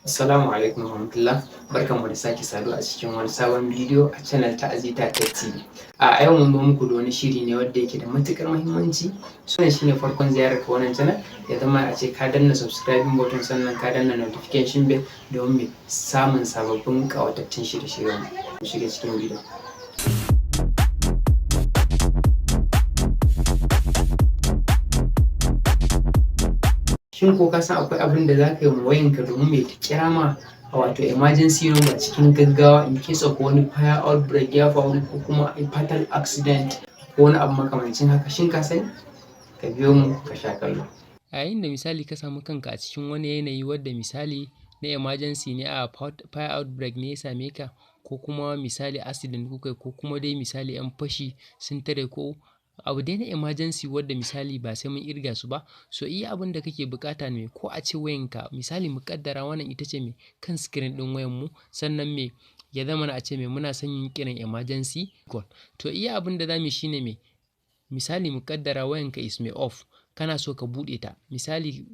Assalamu alaikum warahmatullah, barkanmu da sake saduwa a cikin wani sabon bidiyo a channel ta Azita Tech TV. A yau mun zo muku da wani shiri ne wanda yake da matukar muhimmanci. Wannan shine farkon ziyarar ka wannan channel, ya zama a ce ka danna subscribing button sannan ka danna notification bell domin samun sababbin ƙawatattun shirye-shiryen mu. Shiga cikin bidiyo. Shin ko ka san akwai abin da za ka yi ma wayanka domin mai ta kira ma wato emergency number cikin gaggawa in case of wani fire outbreak ya faru ko kuma a fatal accident ko wani abu makamancin haka? Shin ka sani? Ka biyo mu ka sha kallo. A yayin da misali ka samu kanka a cikin wani yanayi wadda misali na emergency ne, a fire outbreak ne ya same ka, ko kuma misali accident kuka ko kuma dai misali 'yan fashi sun tare ko abu dai na emergency wadda misali ba sai mun irga su ba. So iya abin da kake bukata ne, ko a ce wayanka misali mu kaddara wannan ita ce mai kan screen din wayan mu, sannan me ya zama a ce mai muna son yin kiran emergency call. To iya abin da zamu shine me misali mu kaddara wayanka is mai off, kana so ka bude ta misali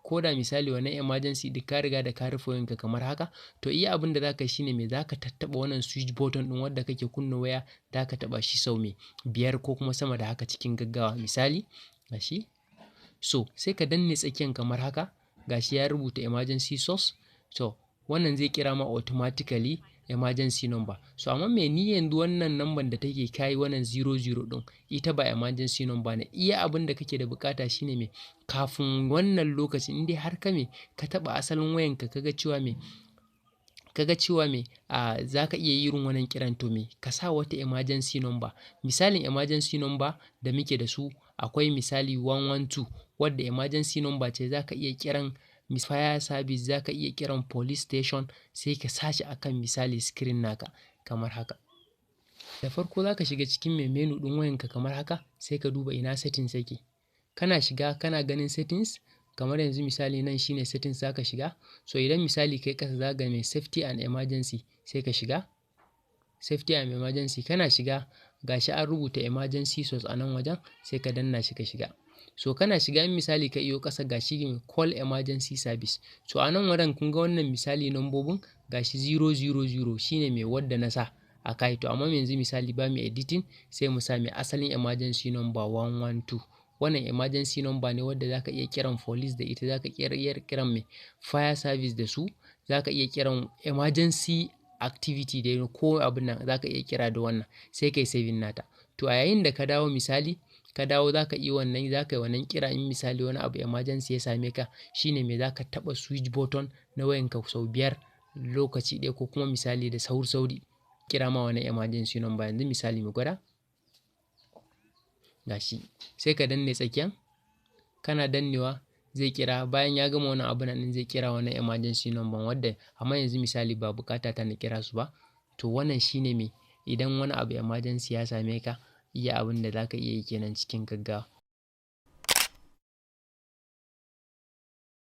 ko da misali wannan emergency duk ka riga da ka rufe wayanka kamar haka. To iya abin da zaka shine me zaka tattaba wannan switch button din wanda kake kunna waya, zaka taba shi sau me 5 ko kuma sama da haka cikin gaggawa. Misali gashi, so sai ka danne tsakiyan kamar haka, gashi ya rubuta emergency source. To wannan zai kira ma automatically emergency number. So amma me ni yanzu wannan number da take kai wannan 00 din ita ba emergency number ne. Iya abin da kake da bukata shine me kafin wannan lokacin in dai har ka taba asalin wayanka kaga cewa me zaka iya irin wannan kiran, to me ka sa wata emergency number. Misalin emergency number da muke da su akwai misali 112 wadda emergency number ce, zaka iya kiran fire service, zaka iya kiran police station, sai ka sashi akan misali screen naka kamar haka. Da farko zaka shiga cikin menu din wayanka kamar haka, sai ka duba ina settings yake. Kana shiga kana ganin settings, kamar yanzu misali nan shine settings zaka shiga. So idan misali kai kasa zaka ga mai safety and emergency, sai ka shiga safety and emergency. Kana shiga gashi an rubuta emergency source a nan wajen, sai ka danna shi ka shiga. So kana shiga in misali ka iyo kasa gashi call emergency service. So a nan wurin kun ga wannan misali nambobin gashi 000 shine mai wadda na sa a kai. To amma yanzu misali ba mu editing, sai mu sa mai asalin emergency number 112. Wannan emergency number ne wadda zaka iya kiran police da ita, zaka iya kiran mai fire service da su, zaka iya kiran emergency activity da ko abin nan zaka iya kira da wannan, sai kai saving nata. To a yayin da ka dawo misali ka dawo zaka yi wannan kira in misali wani abu emergency ya same ka, shine me zaka taba switch button na wayanka sau 5 lokaci ɗaya, ko kuma misali da sauri kira ma wani emergency number. Yanzu misali mu gwada gashi, sai ka danne tsakiyan, kana dannewa zai kira. Bayan ya gama wannan abu nan zai kira wani emergency number wadda amma yanzu misali ba bukata ta na kira su ba. To wannan shine me idan wani abu emergency ya same ka, iya abin da zaka iya yi kenan cikin gaggawa.